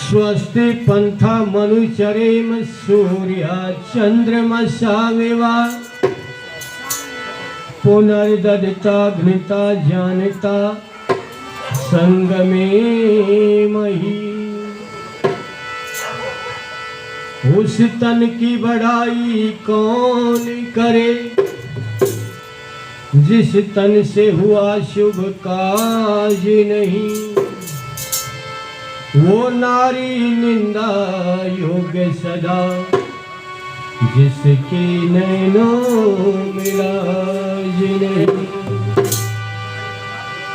स्वस्ति पंथा मनुचरेम सूर्या चंद्रमसाविवा पुनर्ददिता घृता जानता संगमे मही। उस तन की बड़ाई कौन करे जिस तन से हुआ शुभ काज नहीं। वो नारी निंदा योग्य सदा जिसके नैनों मिला नहीं।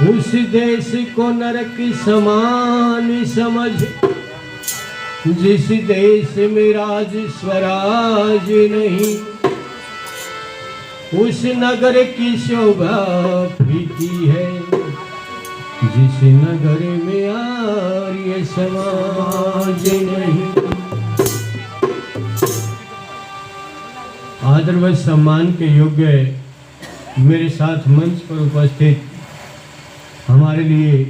उस देश को नरक समान समझ जिस देश में राज स्वराज नहीं। उस नगर की शोभा फीकी है जिस नगर में आर्य समाज नहीं। आदर व सम्मान के योग्य मेरे साथ मंच पर उपस्थित हमारे लिए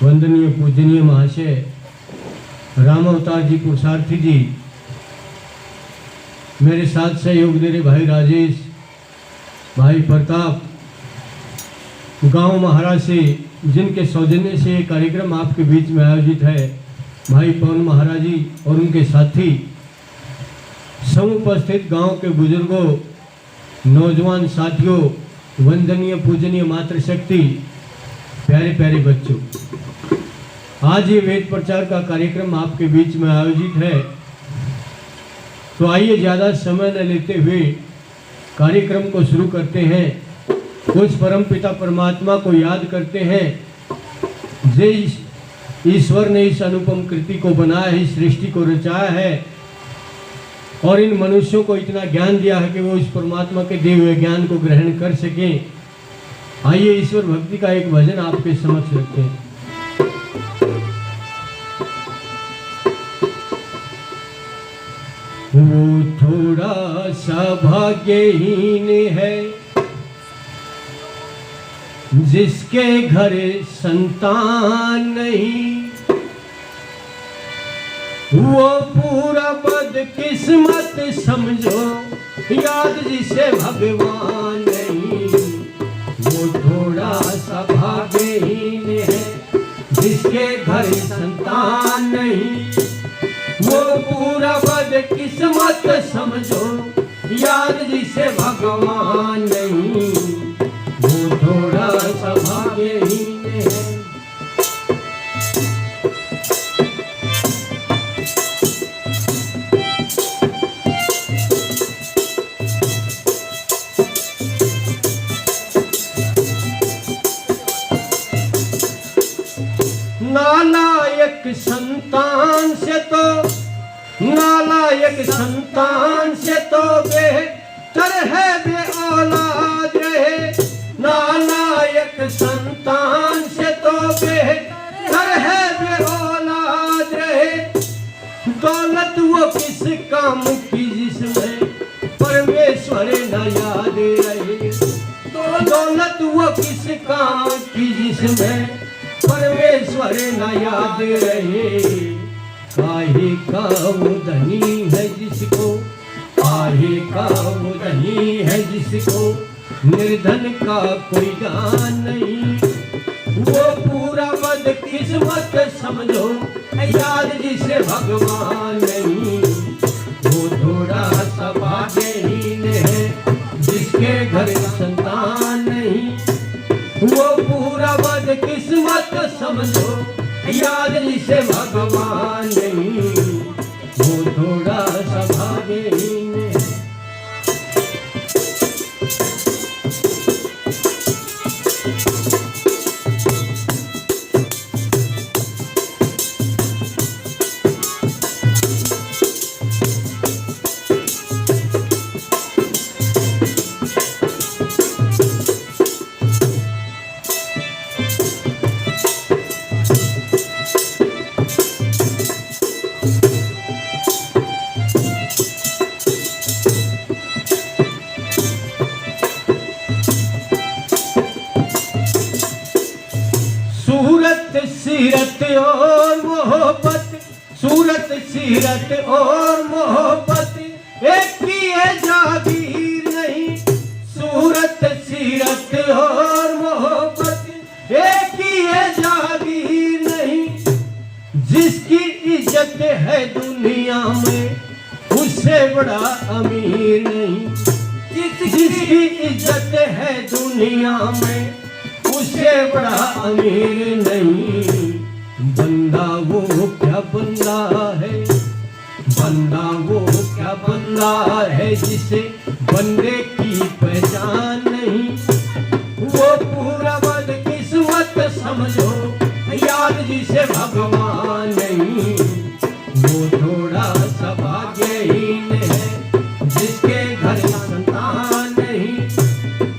वंदनीय पूजनीय महाशय राम अवतार जी पुरुषार्थी जी, मेरे साथ सहयोग दे रहे भाई राजेश, भाई प्रताप, गांव महाराज से जिनके सौजन्य से ये कार्यक्रम आपके बीच में आयोजित है, भाई पवन महाराज जी और उनके साथी, समुपस्थित गांव के बुजुर्गों, नौजवान साथियों, वंदनीय पूजनीय मातृशक्ति, प्यारे प्यारे बच्चों, आज ये वेद प्रचार का कार्यक्रम आपके बीच में आयोजित है। तो आइए ज़्यादा समय न लेते हुए कार्यक्रम को शुरू करते हैं। उस परम पिता परमात्मा को याद करते हैं जिस ईश्वर ने इस अनुपम कृति को बनाया है, इस सृष्टि को रचाया है और इन मनुष्यों को इतना ज्ञान दिया है कि वो इस परमात्मा के दिए हुए ज्ञान को ग्रहण कर सकें। आइए ईश्वर भक्ति का एक भजन आपके समक्ष रखते हैं। वो थोड़ा सा भाग्यहीन है जिसके घर संतान नहीं। वो पूरा बदकिस्मत समझो याद जिसे भगवान नहीं। वो थोड़ा सा भाग्यहीन है जिसके घर संतान नहीं। वो पूरा बदकिस्मत समझो याद जिसे भगवान नहीं। वो थोड़ा सा भाग्यहीन है। नालायक संतान से तो बेहतर है बे औलाद रहे। नालायक संतान से तो बेहतर है बे औलाद रहे। दौलत वो किस काम की जिसमें परमेश्वर न याद रहे। दौलत वो किस काम की जिसमें परमेश्वर न याद रहे। काहे का वो धनी है जिसको, काहे का वो धनी है जिसको निर्धन का कोई ज्ञान नहीं। वो पूरा बदकिस्मत समझो याद जिसे भगवान नहीं। वो थोड़ा सा भाग्यहीन है जिसके घर संतान नहीं। वो पूरा बदकिस्मत समझो याद जिसे भगवान नहीं। वो थोड़ा सा भाग्यहीन है। सीरत और मोहब्बत, सूरत सीरत और मोहब्बत एक की है जागीर नहीं। सूरत सीरत और मोहब्बत एक की है जागीर नहीं। जिसकी इज्जत है दुनिया में उससे बड़ा अमीर नहीं। जिसकी इज्जत है दुनिया में उससे बड़ा अमीर नहीं। बंदा वो क्या बंदा है, बंदा वो क्या बंदा है जिसे बंदे की पहचान नहीं। वो पूरा बदकिस्मत समझो यार जिसे भगवान नहीं। वो थोड़ा सा भाग्यहीन है जिसके घर संतान नहीं।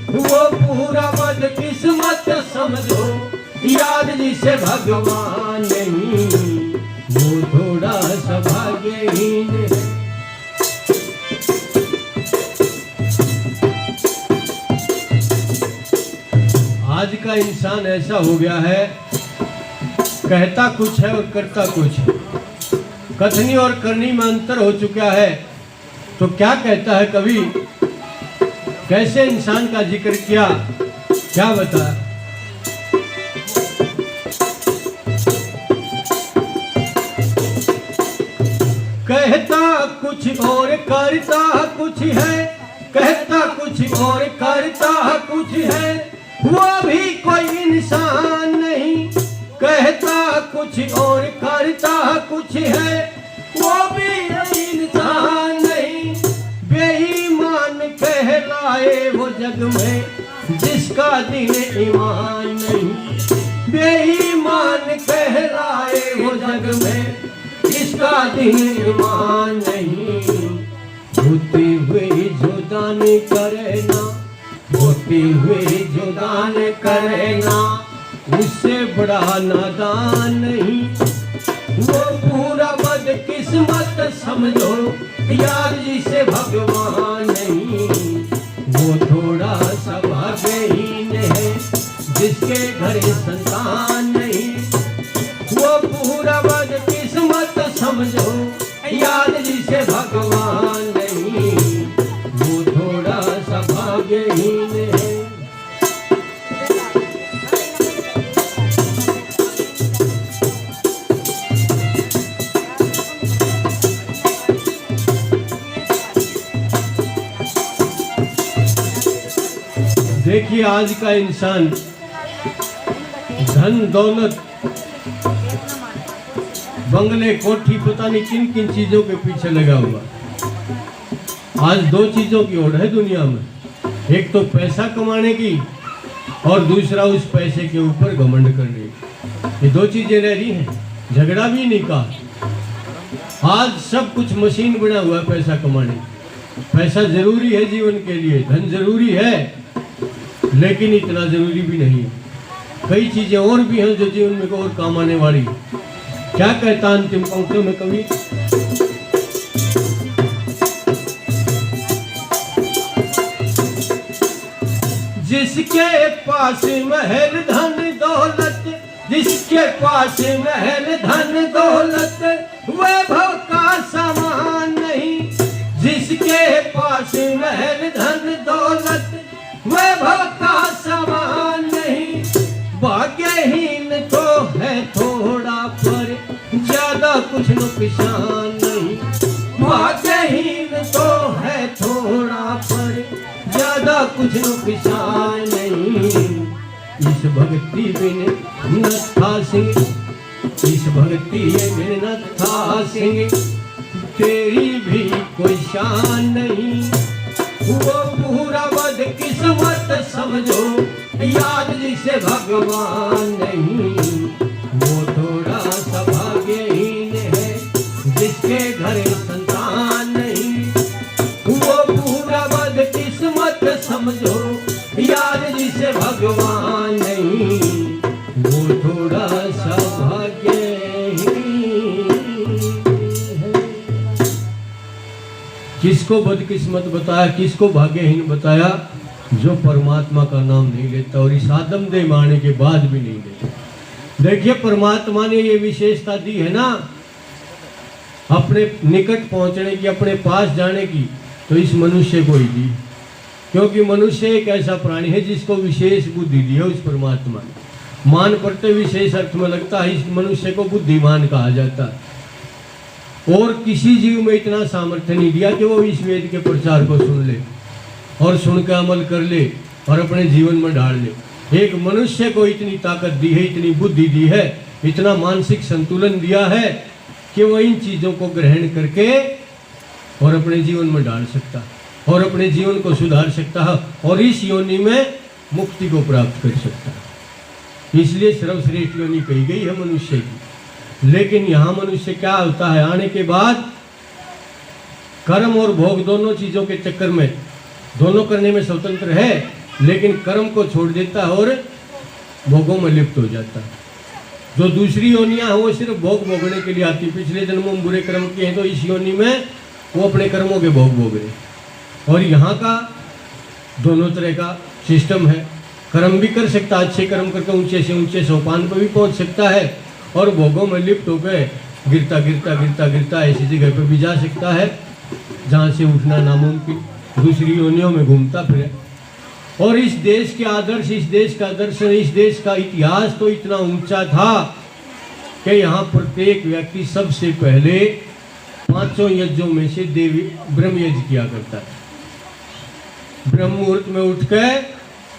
वो पूरा बदकिस्मत समझो यार जिसे भगवान नहीं। वो थोड़ा सा भाग्यहीन है। आज का इंसान ऐसा हो गया है, कहता कुछ है और करता कुछ है। कथनी और करनी में अंतर हो चुका है। तो क्या कहता है कवि, कैसे इंसान का जिक्र किया, क्या बताया। कहता कुछ और करता कुछ है, कहता कुछ और करता कुछ है, वो भी कोई इंसान नहीं। कहता कुछ और करता कुछ है, वो भी इंसान नहीं। बेईमान कहलाए वो जग में जिसका दिल ईमान नहीं। बेईमान कहलाए वो जग में जिसका दिल ईमान नहीं। होते हुए जो दान करे ना, होते हुए जो दान करे ना, उससे बड़ा नादान नहीं। वो पूरा बदकिस्मत समझो यार जिसे भगवान नहीं। वो थोड़ा सा भाग्यहीन है जिसके घर संतान नहीं। वो पूरा बदकिस्मत समझो यार जिसे भगवान नहीं। वो थोड़ा सा भाग्यहीन है। देखिए आज का इंसान धन दौलत बंगले कोठी पता नहीं किन किन चीजों के पीछे लगा हुआ। आज दो चीजों की ओर है दुनिया में, एक तो पैसा कमाने की और दूसरा उस पैसे के ऊपर घमंड करने की। ये दो चीजें रह रही हैं, झगड़ा भी नहीं कहा। आज सब कुछ मशीन बना हुआ है पैसा कमाने। पैसा जरूरी है जीवन के लिए, धन जरूरी है, लेकिन इतना जरूरी भी नहीं है। कई चीजें और भी हैं जो जीवन में और काम आने वाली। क्या कहता अंतिम पंक्तियों में कवि, जिसके पास महल धन दौलत, जिसके पास महल धन दौलत, वैभव का सामान नहीं। जिसके पास महल धन दौलत, वैभव का सामान नहीं। भाग्यहीन तो है थोड़ा पर ज्यादा कुछ नुकसान नहीं। भाग्यहीन तो है थोड़ा पर ज्यादा कुछ नुकसान नहीं। इस भक्ति बिन नत्था सिंह, इस भक्ति बिन नत्था सिंह, तेरी भी कोई शान नहीं। वो पूरा बदकिस्मत समझो याद जिसे भगवान नहीं। वो थोड़ा सा भाग्यहीन है जिसके घर संतान नहीं। वो पूरा बदकिस्मत समझो याद जिसे भगवान नहीं। वो थोड़ा सा भाग्यहीन है। किसको बदकिस्मत बताया, किसको भाग्यहीन बताया? जो परमात्मा का नाम नहीं लेता और इस आदमदेह आने के बाद भी नहीं लेता। देखिए परमात्मा ने ये विशेषता दी है ना अपने निकट पहुंचने की, अपने पास जाने की, तो इस मनुष्य को ही दी, क्योंकि मनुष्य एक ऐसा प्राणी है जिसको विशेष बुद्धि दी है उस परमात्मा ने। मान पड़ते विशेष अर्थ में लगता है, इस मनुष्य को बुद्धिमान कहा जाता है। और किसी जीव में इतना सामर्थ्य नहीं दिया कि वो इस वेद के प्रचार को सुन ले और सुन के अमल कर ले और अपने जीवन में डाल ले। एक मनुष्य को इतनी ताकत दी है, इतनी बुद्धि दी है, इतना मानसिक संतुलन दिया है कि वो इन चीजों को ग्रहण करके और अपने जीवन में डाल सकता और अपने जीवन को सुधार सकता है और इस योनि में मुक्ति को प्राप्त कर सकता है। इसलिए सर्वश्रेष्ठ योनि कही गई है मनुष्य की। लेकिन यहाँ मनुष्य क्या होता है, आने के बाद कर्म और भोग दोनों चीजों के चक्कर में, दोनों करने में स्वतंत्र है, लेकिन कर्म को छोड़ देता है और भोगों में लिप्त हो जाता है। जो दूसरी योनियां हैं वो सिर्फ भोग भोगने के लिए आती, पिछले जन्मों में बुरे कर्म किए हैं तो इस योनि में वो अपने कर्मों के भोग भोग रहे। और यहाँ का दोनों तरह का सिस्टम है, कर्म भी कर सकता है, अच्छे कर्म करके ऊंचे से ऊंचे सोपान पर भी पहुंच सकता है और भोगों में लिप्त होकर गिरता गिरता गिरता गिरता ऐसी जगह पर भी जा सकता है जहाँ से उठना नामुमकिन, दूसरी योनियों में घूमता फिरे। और इस देश के आदर्श, इस देश का दर्शन, इस देश का इतिहास तो इतना ऊंचा था कि यहाँ प्रत्येक व्यक्ति सबसे पहले 5 यज्ञों में से देवी ब्रह्म यज्ञ किया करता है। ब्रह्म मुहूर्त में उठकर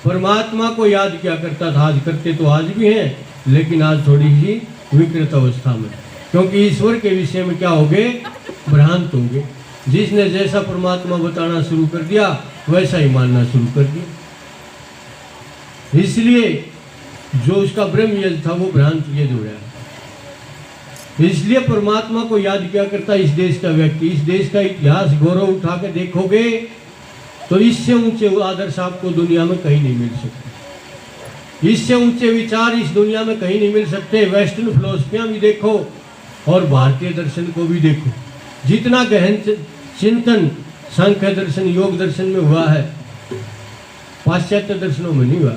परमात्मा को याद किया करता था। आज करते तो आज भी हैं, लेकिन आज थोड़ी सी विकृत अवस्था में, क्योंकि ईश्वर के विषय में क्या हो गए, भ्रांत हो गए। जिसने जैसा परमात्मा बताना शुरू कर दिया वैसा ही मानना शुरू कर दिया। इसलिए जो उसका ब्रह्म यज्ञ था वो भ्रांत यज्ञ हो रहा है। इसलिए परमात्मा को याद किया करता इस देश का व्यक्ति। इस देश का इतिहास गौरव उठा के देखोगे तो इससे ऊंचे आदर्श आपको दुनिया में कहीं नहीं मिल सकते, इससे ऊंचे विचार इस दुनिया में कहीं नहीं मिल सकते। वेस्टर्न फिलोसफियां भी देखो और भारतीय दर्शन को भी देखो, जितना गहन चिंतन सांख्य दर्शन, योग दर्शन में हुआ है, पाश्चात्य दर्शनों में नहीं हुआ।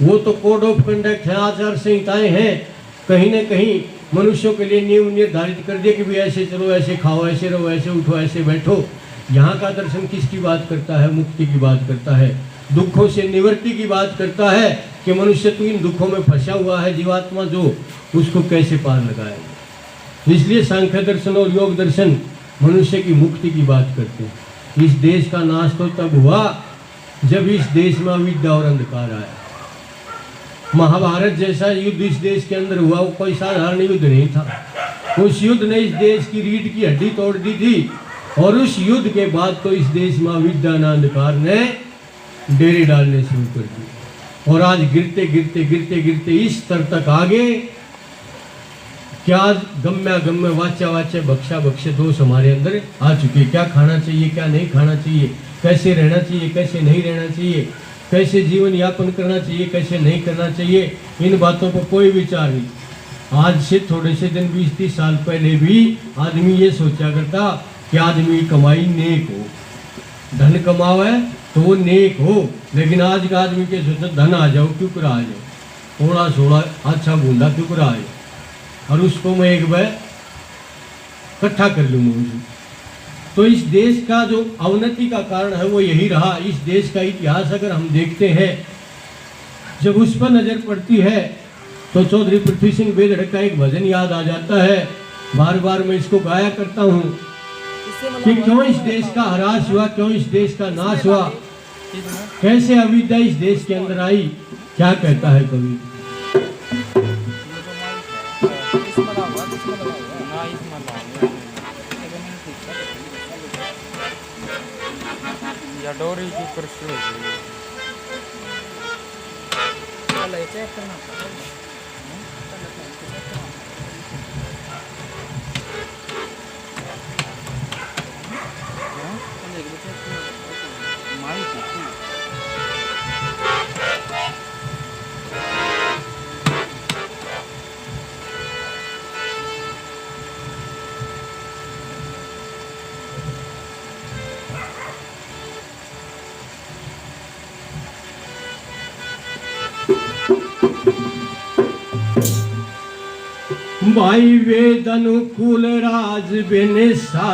वो तो कोड ऑफ कंडक्ट है, आचार संहिताएं हैं, कहीं न कहीं मनुष्यों के लिए नियम निर्धारित कर दिए कि भी ऐसे चलो, ऐसे खाओ, ऐसे रहो, ऐसे उठो, ऐसे बैठो। यहाँ का दर्शन किसकी बात करता है, मुक्ति की बात करता है, दुखों से निवृत्ति की बात करता है कि मनुष्य तो इन दुखों में फंसा हुआ है, जीवात्मा जो, उसको कैसे पार लगाएगा। इसलिए सांख्य दर्शन और योग दर्शन मनुष्य की मुक्ति की बात करते हैं। इस देश का नाश तो तब हुआ जब इस देश में अविद्या और अंधकार आया। महाभारत जैसा युद्ध इस देश के अंदर हुआ, वो कोई साधारण युद्ध नहीं था। उस युद्ध ने इस देश की रीढ़ की हड्डी तोड़ दी थी और उस युद्ध के बाद तो इस देश में अविद्या अंधकार ने डेरे डालने शुरू कर दिए और आज गिरते गिरते गिरते गिरते इस स्तर तक आगे क्या गम्या गम्य वाच्या वाच्या भक्षा भक्ष्य दोष हमारे अंदर आ चुके। क्या खाना चाहिए, क्या नहीं खाना चाहिए, कैसे रहना चाहिए, कैसे नहीं रहना चाहिए, कैसे जीवन यापन करना चाहिए, कैसे नहीं करना चाहिए, इन बातों पर कोई विचार नहीं। आज से थोड़े से दिन 20-30 साल पहले भी आदमी ये सोचा करता कि आदमी कमाई नेक हो, धन कमावे तो वो नेक हो। लेकिन आज का आदमी के सोचा धन आ जाओ क्यों कर आ जाओ, थोड़ा थोड़ा अच्छा बूंदा क्यों कर आ जाओ और उसको मैं एक बार इकट्ठा कर लूँ मुझे। तो इस देश का जो अवनति का कारण है वो यही रहा। इस देश का इतिहास अगर हम देखते हैं, जब उस पर नजर पड़ती है तो चौधरी पृथ्वी सिंह बेदड़ का एक भजन याद आ जाता है। बार बार मैं इसको गाया करता हूँ कि क्यों इस देश का ह्रास हुआ, क्यों इस देश का नाश हुआ, कैसे अविद्या इस देश के अंदर आई। क्या कहता है कवि, डोरी की कृषि भाई वेद अनुकूल राज बिन सा